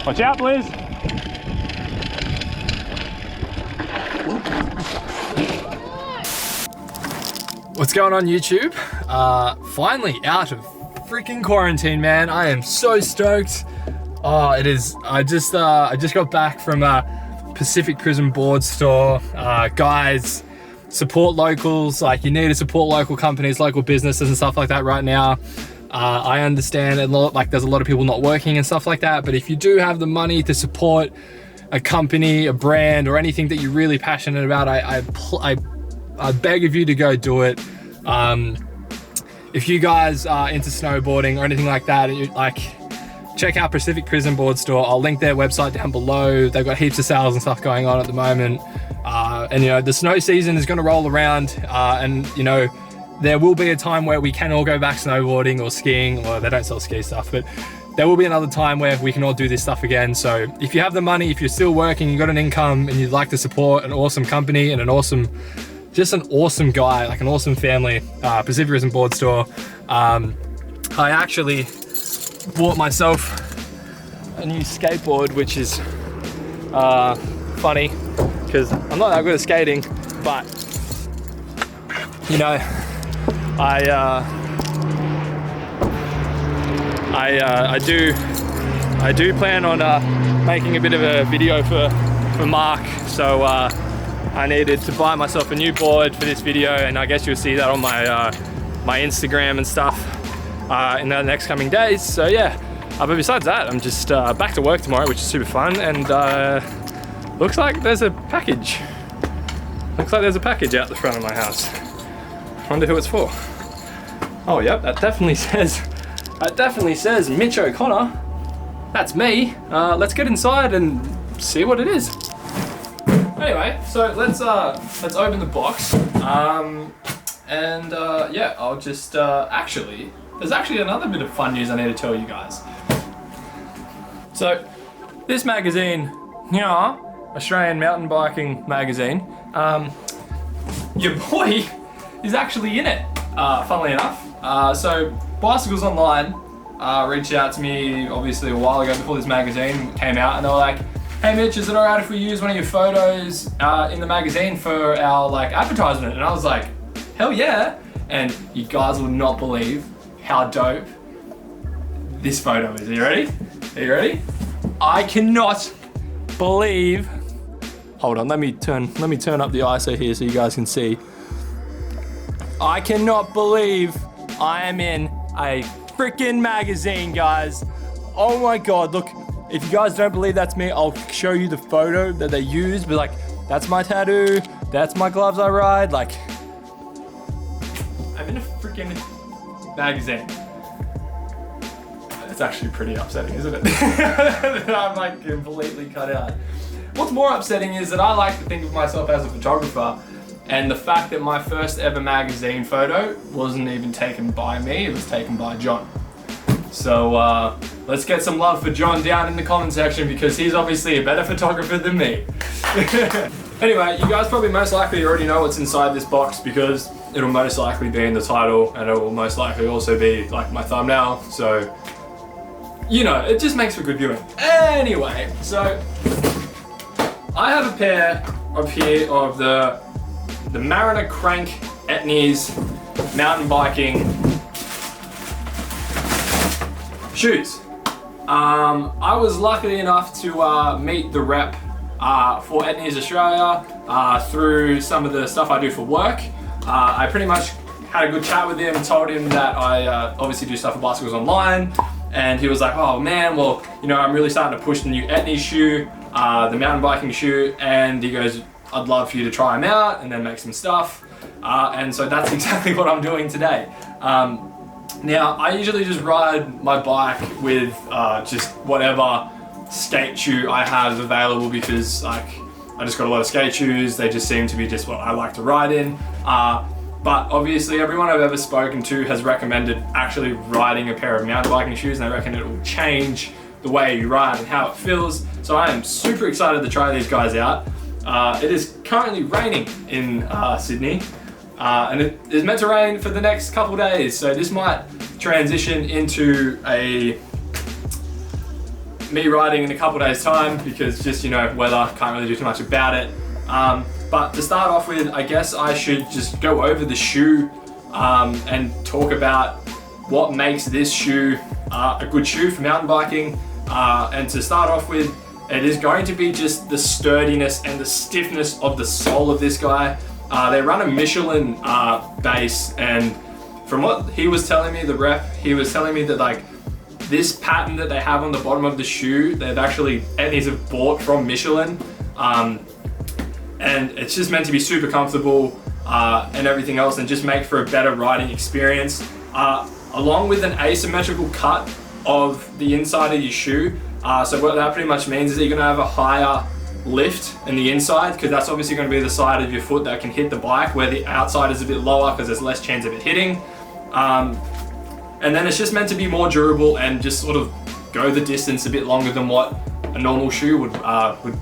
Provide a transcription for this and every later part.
Watch out, Liz. What's going on YouTube? Finally out of freaking quarantine, man. I am so stoked. Oh, it is. I just got back from Pacific Prison Board store. Guys, support locals. Like, you need to support local companies, local businesses and stuff like that right now. I understand there's a lot of people not working and stuff like that, but if you do have the money to support a company, a brand, or anything that you're really passionate about, I beg of you to go do it. If you guys are into snowboarding or anything like that, check out Pacific Prison Board store. I'll link their website down below. They've got heaps of sales and stuff going on at the moment. And you know, the snow season is going to roll around, and you know, there will be a time where we can all go back snowboarding or skiing. Well, they don't sell ski stuff, but there will be another time where we can all do this stuff again. So if you have the money, if you're still working, you've got an income, and you'd like to support an awesome company and just an awesome guy, like an awesome family, Pacific Prison Board store. I actually bought myself a new skateboard, which is funny because I'm not that good at skating, but you know, I do plan on making a bit of a video for Mark, so I needed to buy myself a new board for this video, and I guess you'll see that on my my Instagram and stuff in the next coming days. So yeah, but besides that, I'm just back to work tomorrow, which is super fun, and looks like there's a package. Looks like there's a package out the front of my house. Wonder who it's for. Oh yep, that definitely says Mitch O'Connor. That's me. Let's get inside and see what it is. Anyway, so let's open the box. Yeah, I'll just there's actually another bit of fun news I need to tell you guys. So this magazine, yeah, Australian Mountain Biking Magazine, your boy is actually in it, funnily enough. So Bicycles Online reached out to me obviously a while ago before this magazine came out, and they were like, hey Mitch, is it alright if we use one of your photos in the magazine for our advertisement? And I was like, hell yeah. And you guys will not believe how dope this photo is. Are you ready? Are you ready? I cannot believe, hold on, let me turn up the ISO here so you guys can see. I cannot believe I am in a freaking magazine, guys. Oh my God, look. If you guys don't believe that's me, I'll show you the photo that they used, but that's my tattoo, that's my gloves I ride, I'm in a freaking magazine. It's actually pretty upsetting, isn't it? That I'm completely cut out. What's more upsetting is that I like to think of myself as a photographer, and the fact that my first ever magazine photo wasn't even taken by me, it was taken by John. So let's get some love for John down in the comment section, because he's obviously a better photographer than me. Anyway, you guys probably most likely already know what's inside this box, because it'll most likely be in the title, and it will most likely also be my thumbnail. So, you know, it just makes for good viewing. Anyway, so I have a pair of the Marana Crank Etnies mountain biking shoes. I was lucky enough to meet the rep for Etnies Australia through some of the stuff I do for work. I pretty much had a good chat with him, told him that I obviously do stuff for Bicycles Online, and he was like, oh man, well, you know, I'm really starting to push the new Etnies shoe, the mountain biking shoe, and he goes, I'd love for you to try them out and then make some stuff. And so that's exactly what I'm doing today. Now, I usually just ride my bike with just whatever skate shoe I have available, because I just got a lot of skate shoes. They just seem to be just what I like to ride in. But obviously everyone I've ever spoken to has recommended actually riding a pair of mountain biking shoes, and they reckon it will change the way you ride and how it feels. So I am super excited to try these guys out. It is currently raining in Sydney. And it is meant to rain for the next couple days, so this might transition into a me riding in a couple days time because just, you know, weather, can't really do too much about it. But to start off with, I guess I should just go over the shoe and talk about what makes this shoe a good shoe for mountain biking. And to start off with, it is going to be just the sturdiness and the stiffness of the sole of this guy. They run a Michelin base, and from what he was telling me, the rep, he was telling me that like this pattern that they have on the bottom of the shoe, they've actually, Etnies have bought from Michelin. And it's just meant to be super comfortable and everything else, and just make for a better riding experience. Along with an asymmetrical cut of the inside of your shoe. So what that pretty much means is that you're gonna have a higher lift in the inside, because that's obviously gonna be the side of your foot that can hit the bike, where the outside is a bit lower because there's less chance of it hitting. And then it's just meant to be more durable and just sort of go the distance a bit longer than what a normal shoe would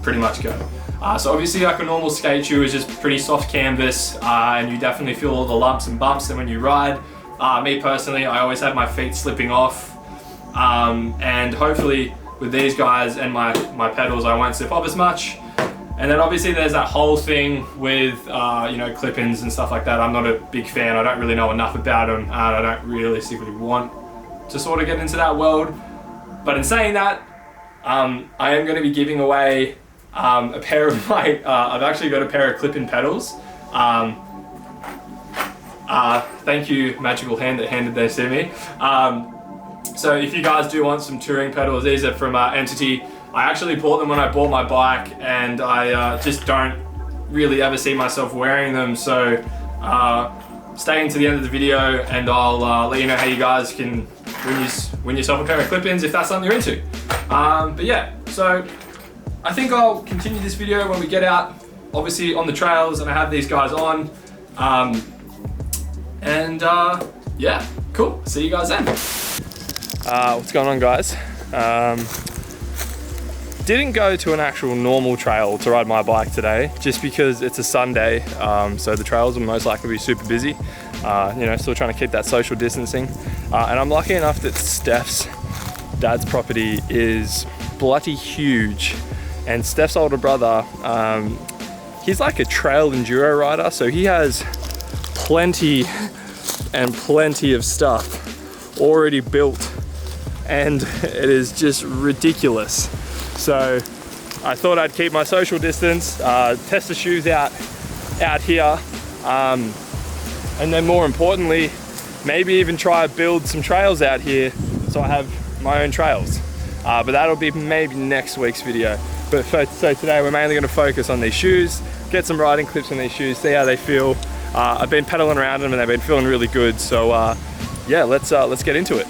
pretty much go. So obviously like a normal skate shoe is just pretty soft canvas, and you definitely feel all the lumps and bumps when you ride. Me personally, I always have my feet slipping off, and hopefully with these guys and my pedals, I won't slip off as much. And then obviously there's that whole thing with you know, clip-ins and stuff like that. I'm not a big fan. I don't really know enough about them, and I don't realistically want to sort of get into that world. But in saying that, I am going to be giving away a pair of my, I've actually got a pair of clip-in pedals. Thank you, Magical Hand, that handed those to me. So if you guys do want some touring pedals, these are from Enity. I actually bought them when I bought my bike, and I just don't really ever see myself wearing them. So stay into the end of the video, and I'll let you know how you guys can win yourself a pair of clip-ins if that's something you're into. But yeah, so I think I'll continue this video when we get out, obviously on the trails, and I have these guys on. Yeah, cool. See you guys then. What's going on, guys? Didn't go to an actual normal trail to ride my bike today, just because it's a Sunday, so the trails will most likely be super busy. You know, still trying to keep that social distancing. And I'm lucky enough that Stef's dad's property is bloody huge, and Stef's older brother, he's like a trail enduro rider, so he has plenty and plenty of stuff already built, and it is just ridiculous. So I thought I'd keep my social distance, test the shoes out here, and then more importantly, maybe even try to build some trails out here so I have my own trails. But that'll be maybe next week's video. But so today we're mainly going to focus on these shoes, get some riding clips on these shoes, see how they feel. I've been pedaling around them and they've been feeling really good. So yeah, let's get into it.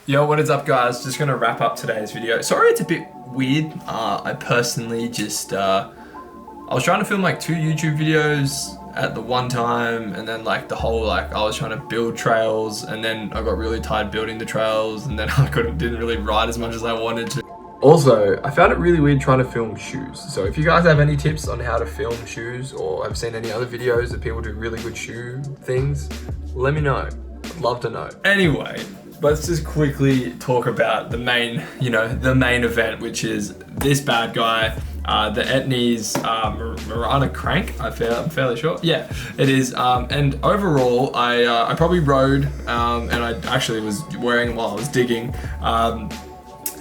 Yo, what is up, guys? Just gonna wrap up today's video. Sorry it's a bit weird. I personally just, I was trying to film like 2 YouTube videos at the one time, and then like the whole, like I was trying to build trails, and then I got really tired building the trails, and then I didn't really ride as much as I wanted to. Also, I found it really weird trying to film shoes. So if you guys have any tips on how to film shoes, or have seen any other videos that people do really good shoe things, let me know. I'd love to know. Anyway, let's just quickly talk about the main, the main event, which is this bad guy, the Etnies Marana crank. I'm fairly sure. Yeah, it is. And overall, I probably rode, and I actually was wearing them while I was digging.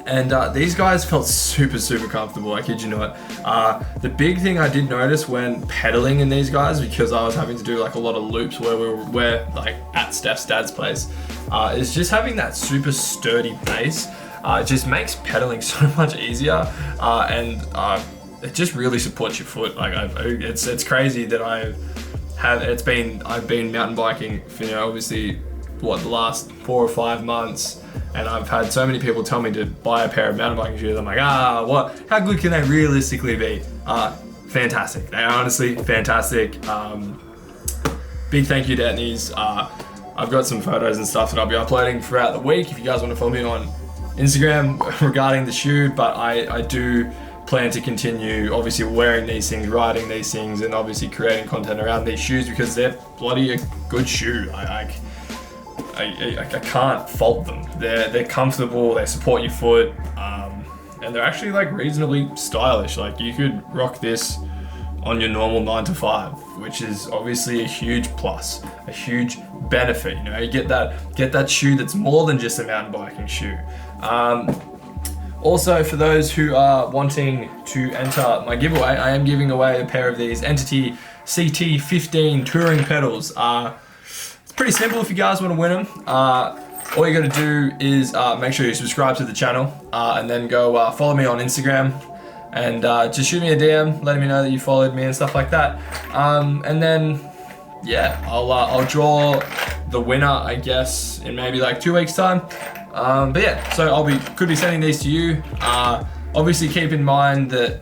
And these guys felt super comfortable, I kid you not. The big thing I did notice when pedaling in these guys, because I was having to do like a lot of loops where we're like at Stef's dad's place, is just having that super sturdy base. It just makes pedaling so much easier, and it just really supports your foot. Like it's crazy that I've been mountain biking for, you know, obviously what, the last 4 or 5 months, and I've had so many people tell me to buy a pair of mountain biking shoes. I'm like, how good can they realistically be? Fantastic. They are honestly fantastic. Big thank you to Etnies. I've got some photos and stuff that I'll be uploading throughout the week if you guys want to follow me on Instagram regarding the shoe, but I do plan to continue obviously wearing these things, riding these things, and obviously creating content around these shoes because they're bloody a good shoe. I can't fault them. They're comfortable, they support your foot, and they're actually like reasonably stylish. Like you could rock this on your normal 9 to 5, which is obviously a huge plus, a huge benefit. You know, you get that shoe that's more than just a mountain biking shoe. Also, for those who are wanting to enter my giveaway, I am giving away a pair of these Enity CT15 touring pedals. It's pretty simple if you guys want to win them. All you got to do is make sure you subscribe to the channel, and then go follow me on Instagram, and just shoot me a DM letting me know that you followed me and stuff like that. And then yeah, I'll draw the winner, I guess, in maybe like 2 weeks time. But yeah, so could be sending these to you. Obviously keep in mind that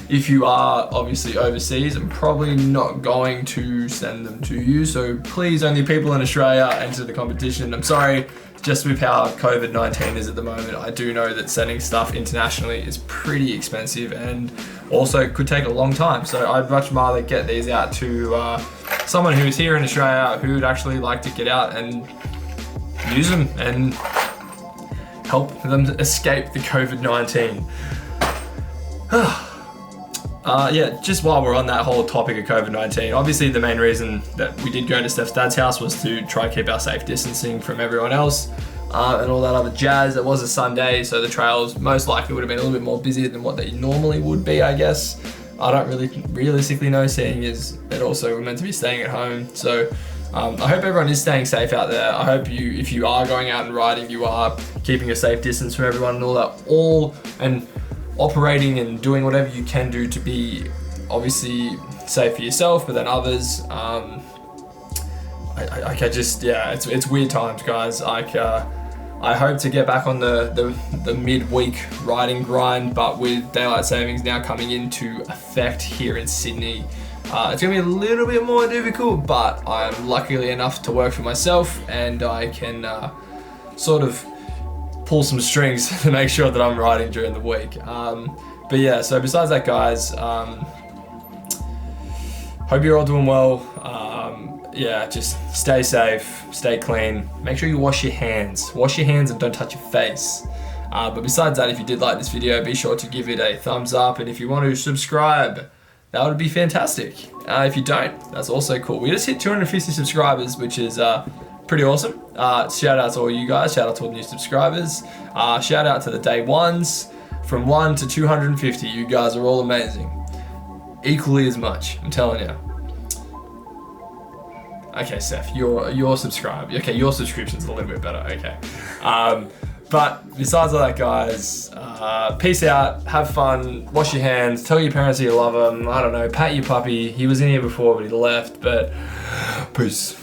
if you are obviously overseas, I'm probably not going to send them to you. So please, only people in Australia enter the competition. I'm sorry, just with how COVID-19 is at the moment, I do know that sending stuff internationally is pretty expensive and also could take a long time. So I'd much rather get these out to someone who's here in Australia who would actually like to get out and use them and help them escape the COVID-19. Yeah, just while we're on that whole topic of COVID-19, obviously the main reason that we did go to Stef's dad's house was to try to keep our safe distancing from everyone else, and all that other jazz. It was a Sunday, so the trails most likely would have been a little bit more busier than what they normally would be, I guess. I don't really realistically know, seeing as it also we're meant to be staying at home. So I hope everyone is staying safe out there. I hope if you are going out and riding, you are keeping a safe distance from everyone and all that, and operating and doing whatever you can do to be obviously safe for yourself, but then others. It's weird times, guys. I hope to get back on the midweek riding grind, but with daylight savings now coming into effect here in Sydney, it's gonna be a little bit more difficult, but I'm luckily enough to work for myself, and I can sort of pull some strings to make sure that I'm riding during the week. But yeah, so besides that, guys, hope you're all doing well. Yeah, just stay safe, stay clean. Make sure you wash your hands. Wash your hands and don't touch your face. But besides that, if you did like this video, be sure to give it a thumbs up. And if you want to subscribe, that would be fantastic. If you don't, that's also cool. We just hit 250 subscribers, which is pretty awesome. Shout out to all you guys. Shout out to all the new subscribers. Shout out to the day ones. From 1 to 250, you guys are all amazing. Equally as much, I'm telling you. Okay, Stef, you're subscribed. Okay, your subscription's a little bit better. Okay. But besides all that, guys, peace out, have fun, wash your hands, tell your parents that you love them, I don't know, pat your puppy. He was in here before, but he left, but peace.